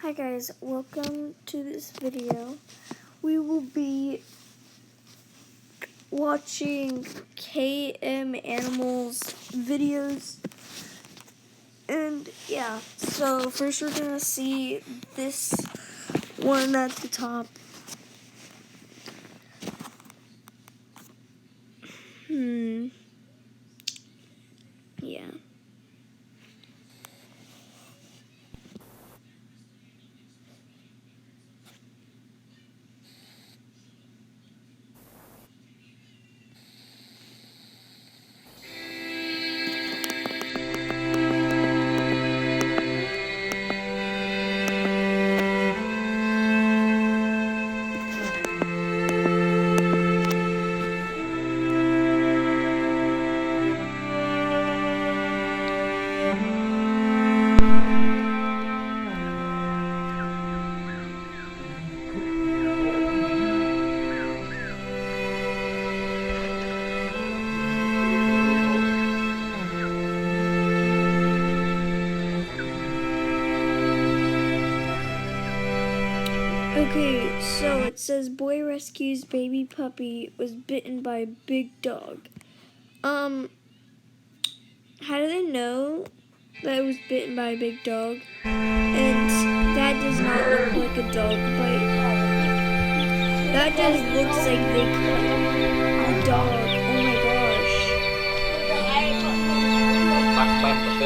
Hi guys, welcome to this video. We will be watching aniaml's videos, and yeah, so first we're gonna see this one at the top. Yeah. Okay, so it says boy rescues baby puppy was bitten by a big dog. How do they know that it was bitten by a big dog? And that does not look like a dog bite. That just looks like they cut the dog. Oh my gosh.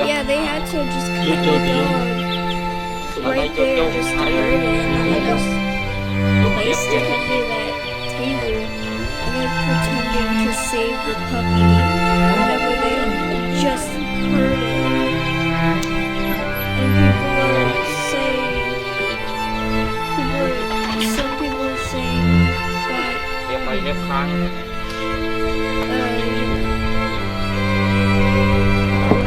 Yeah, they had to just cut the dog right there, just to hurt it, and they just placed it under that table, and they're pretending to save the puppy whenever they just hurt it. And some people are saying that at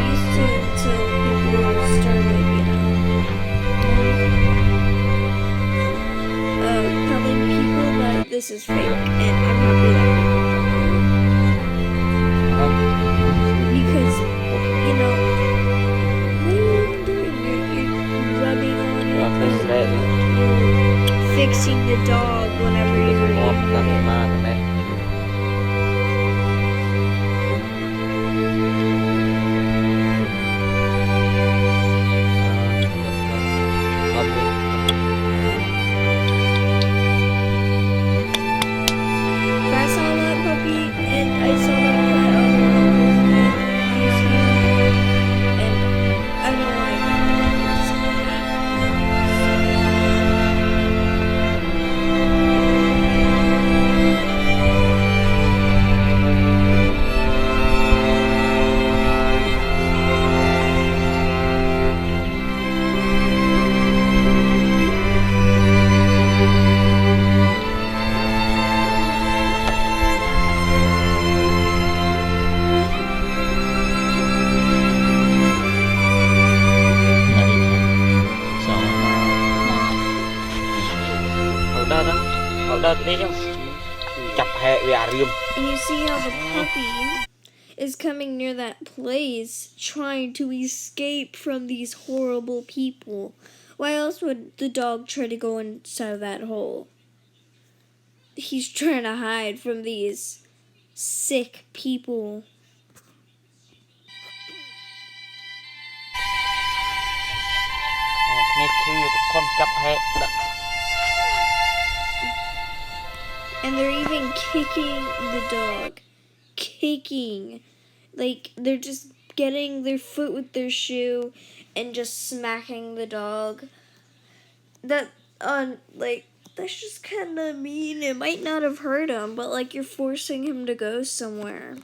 least until people started, telling people that this is fake, and I'm happy that people don't. Because, what are you even doing? You're rubbing on it, you're fixing the dog whenever you're eating it. And you see how the puppy is coming near that place, trying to escape from these horrible people. Why else would the dog try to go inside of that hole? He's trying to hide from these sick people. And they're even kicking the dog. Kicking. Like, they're just getting their foot with their shoe and just smacking the dog. That's just kind of mean. It might not have hurt him, but, like, you're forcing him to go somewhere.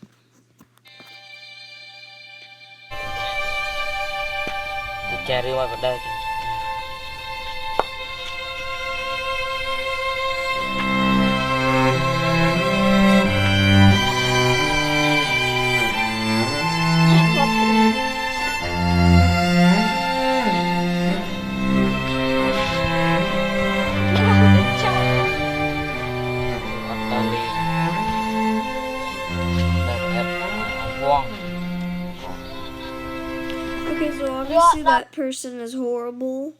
Okay, so obviously that person is horrible.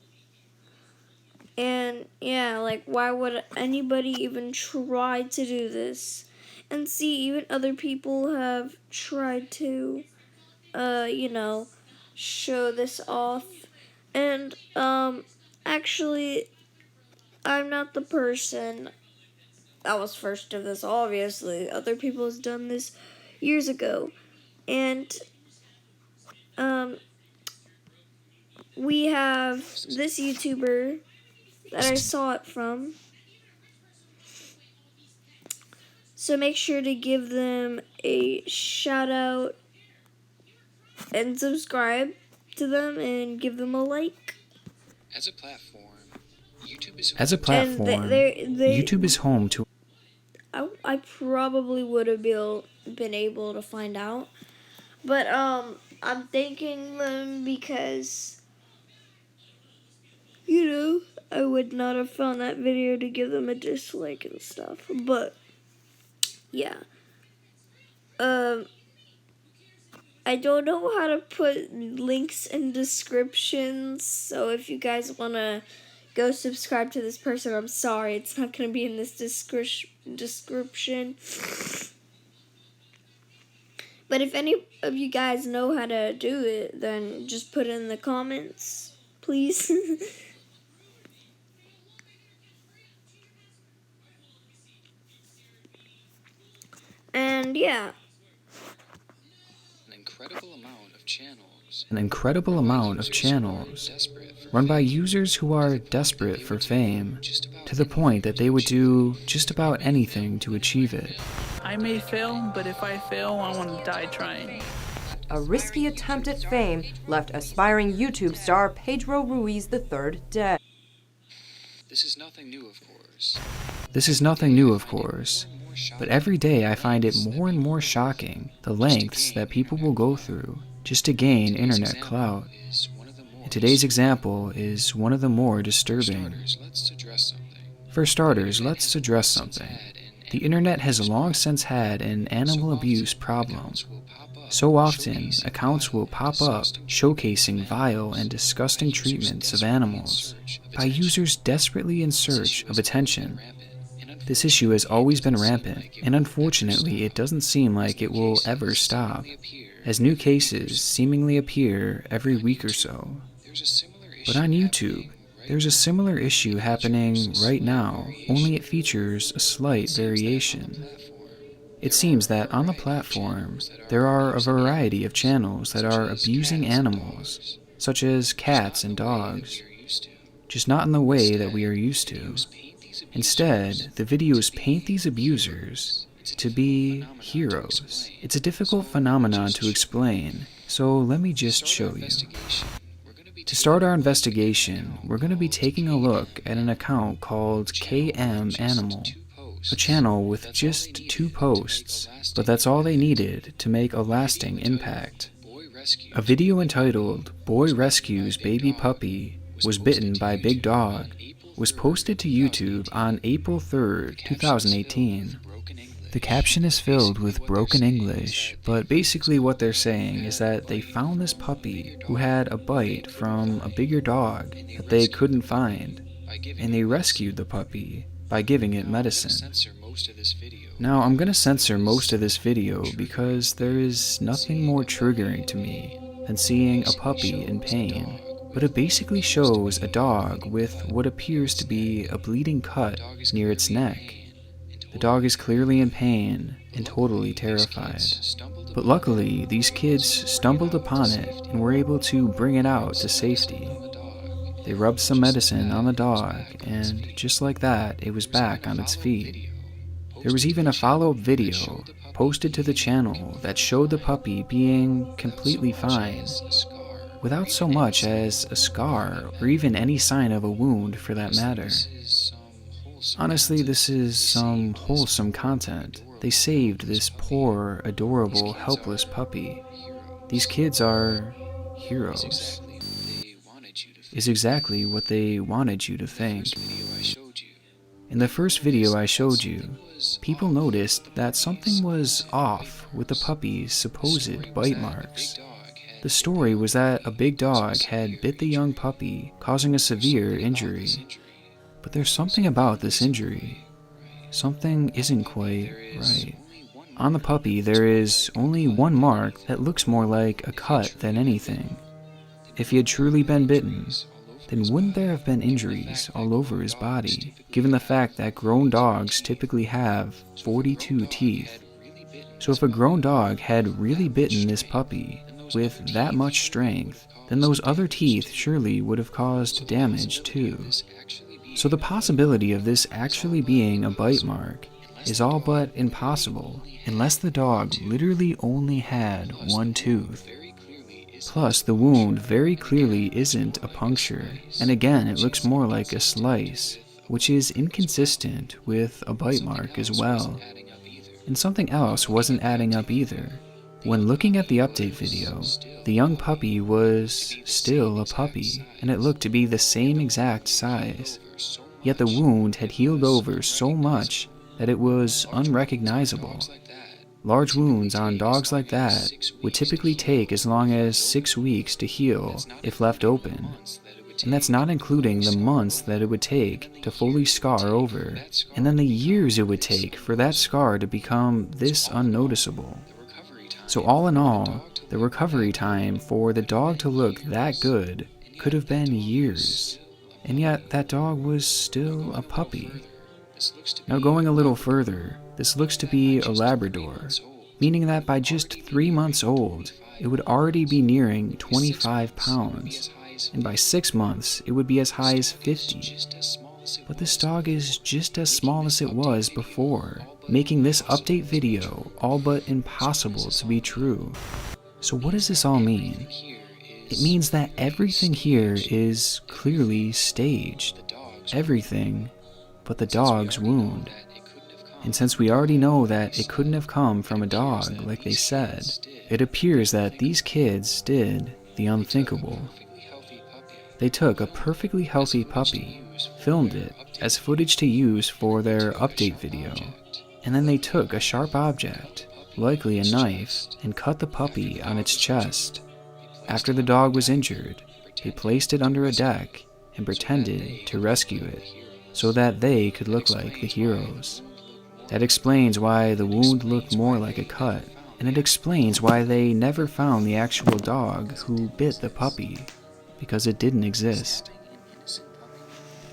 And yeah, like, why would anybody even try to do this? And see, even other people have tried to, show this off. And, actually, I'm not the person that was first of this, obviously. Other people has done this years ago. And, we have this YouTuber that I saw it from. So make sure to give them a shout out and subscribe to them and give them a like. As a platform, YouTube is home to... I probably would have been able to find out. But I'm thanking them because, I would not have found that video to give them a dislike and stuff. But yeah. I don't know how to put links in descriptions, so if you guys want to go subscribe to this person, I'm sorry, it's not going to be in this description. But if any of you guys know how to do it, then just put it in the comments, please. And yeah. An incredible amount of channels run by users who are desperate for fame, to the point that they would do just about anything to achieve it. I may fail, but if I fail, I want to die trying. A risky attempt at fame left aspiring YouTube star Pedro Ruiz III dead. This is nothing new, of course, but every day I find it more and more shocking the lengths that people will go through just to gain internet clout. And today's example is one of the more disturbing. For starters, let's address something. The internet has long since had an animal abuse problem. So often, accounts will pop up showcasing vile and disgusting treatments of animals by users desperately in search of attention. This issue has always been rampant, and unfortunately it doesn't seem like it will ever stop, as new cases seemingly appear every week or so. But on YouTube, there's a similar issue happening right now, only it features a slight variation. It seems that on the platform, there are a variety of channels that are abusing animals, such as cats and dogs, just not in the way that we are used to. Instead, the videos paint these abusers to be heroes. It's a difficult phenomenon to explain, so let me just show you. To start our investigation, we're going to be taking a look at an account called aniaml, a channel with just 2 posts, but that's all they needed to make a lasting impact. A video entitled "Boy Rescues Baby Puppy Was Bitten by Big Dog" was posted to YouTube on April 3rd, 2018. The caption is filled with broken English, but basically what they're saying is that they found this puppy who had a bite from a bigger dog that they couldn't find, and they rescued the puppy by giving it medicine. Now, I'm going to censor most of this video because there is nothing more triggering to me than seeing a puppy in pain, but it basically shows a dog with what appears to be a bleeding cut near its neck. The dog is clearly in pain and totally terrified. But luckily, these kids stumbled upon it and were able to bring it out to safety. They rubbed some medicine on the dog, and just like that, it was back on its feet. There was even a follow-up video posted to the channel that showed the puppy being completely fine, without so much as a scar or even any sign of a wound for that matter. Honestly, this is some wholesome content. They saved this poor, adorable, helpless puppy. These kids are heroes. Is exactly what they wanted you to think. In the first video I showed you, people noticed that something was off with the puppy's supposed bite marks. The story was that a big dog had bit the young puppy, causing a severe injury. But there's something about this injury. Something isn't quite right. On the puppy, there is only one mark that looks more like a cut than anything. If he had truly been bitten, then wouldn't there have been injuries all over his body, given the fact that grown dogs typically have 42 teeth? So if a grown dog had really bitten this puppy with that much strength, then those other teeth surely would have caused damage too. So the possibility of this actually being a bite mark is all but impossible, unless the dog literally only had one tooth. Plus, the wound very clearly isn't a puncture, and again it looks more like a slice, which is inconsistent with a bite mark as well. And something else wasn't adding up either. When looking at the update video, the young puppy was still a puppy, and it looked to be the same exact size. Yet the wound had healed over so much that it was unrecognizable. Large wounds on dogs like that would typically take as long as 6 weeks to heal if left open. And that's not including the months that it would take to fully scar over, and then the years it would take for that scar to become this unnoticeable. So all in all, the recovery time for the dog to look that good could have been years. And yet that dog was still a puppy. Now going a little further, this looks to be a Labrador, meaning that by just 3 months old, it would already be nearing 25 pounds, and by 6 months, it would be as high as 50. But this dog is just as small as it was before, making this update video all but impossible to be true. So what does this all mean? It means that everything here is clearly staged. Everything but the dog's wound. And since we already know that it couldn't have come from a dog, like they said, it appears that these kids did the unthinkable. They took a perfectly healthy puppy, filmed it as footage to use for their update video, and then they took a sharp object, likely a knife, and cut the puppy on its chest. After the dog was injured, they placed it under a deck and pretended to rescue it, so that they could look like the heroes. That explains why the wound looked more like a cut, and it explains why they never found the actual dog who bit the puppy, because it didn't exist.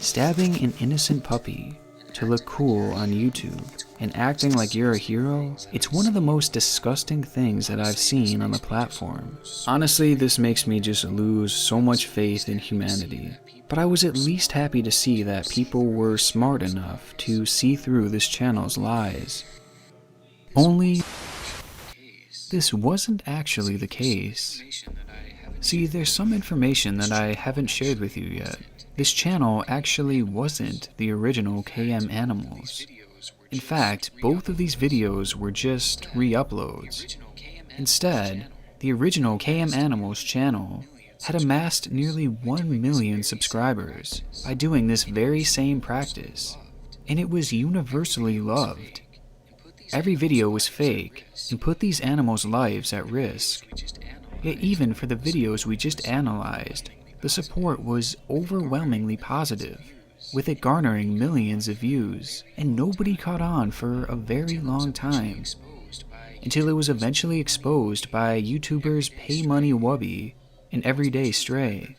Stabbing an innocent puppy to look cool on YouTube and acting like you're a hero, it's one of the most disgusting things that I've seen on the platform. Honestly, this makes me just lose so much faith in humanity. But I was at least happy to see that people were smart enough to see through this channel's lies. Only this wasn't actually the case. See, there's some information that I haven't shared with you yet. This channel actually wasn't the original KM Animals. In fact, both of these videos were just re-uploads. Instead, the original KM Animals channel had amassed nearly 1 million subscribers by doing this very same practice, and it was universally loved. Every video was fake and put these animals' lives at risk. Yet even for the videos we just analyzed, the support was overwhelmingly positive, with it garnering millions of views, and nobody caught on for a very long time, until it was eventually exposed by YouTubers Pay Money Wubby and Everyday Stray.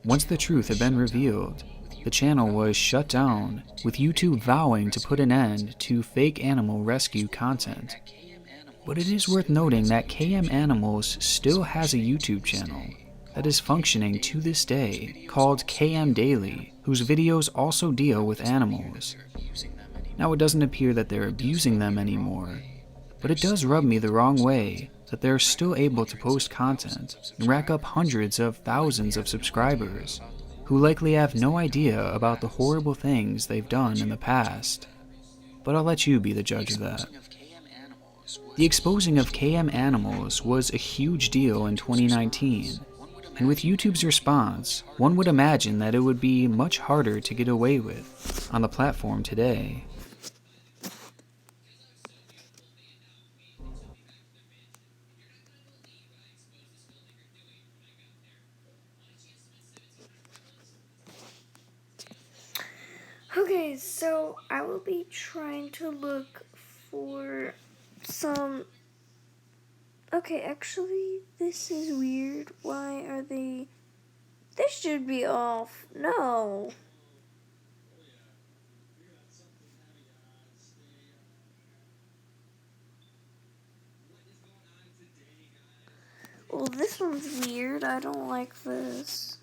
Once the truth had been revealed, the channel was shut down, with YouTube vowing to put an end to fake animal rescue content. But it is worth noting that KM Animals still has a YouTube channel that is functioning to this day, called KM Daily, whose videos also deal with animals. Now, it doesn't appear that they're abusing them anymore, but it does rub me the wrong way that they're still able to post content and rack up hundreds of thousands of subscribers, who likely have no idea about the horrible things they've done in the past. But I'll let you be the judge of that. The exposing of KM Animals was a huge deal in 2019, and with YouTube's response, one would imagine that it would be much harder to get away with on the platform today. Okay, so I will be trying to look for some. Okay, actually, this is weird. Why are they. This should be off. No. Well, this one's weird. I don't like this.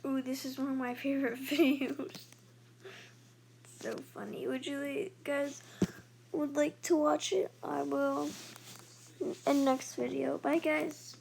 Ooh, this is one of my favorite videos. So funny. Would you guys would like to watch it? I will in next video. Bye, guys.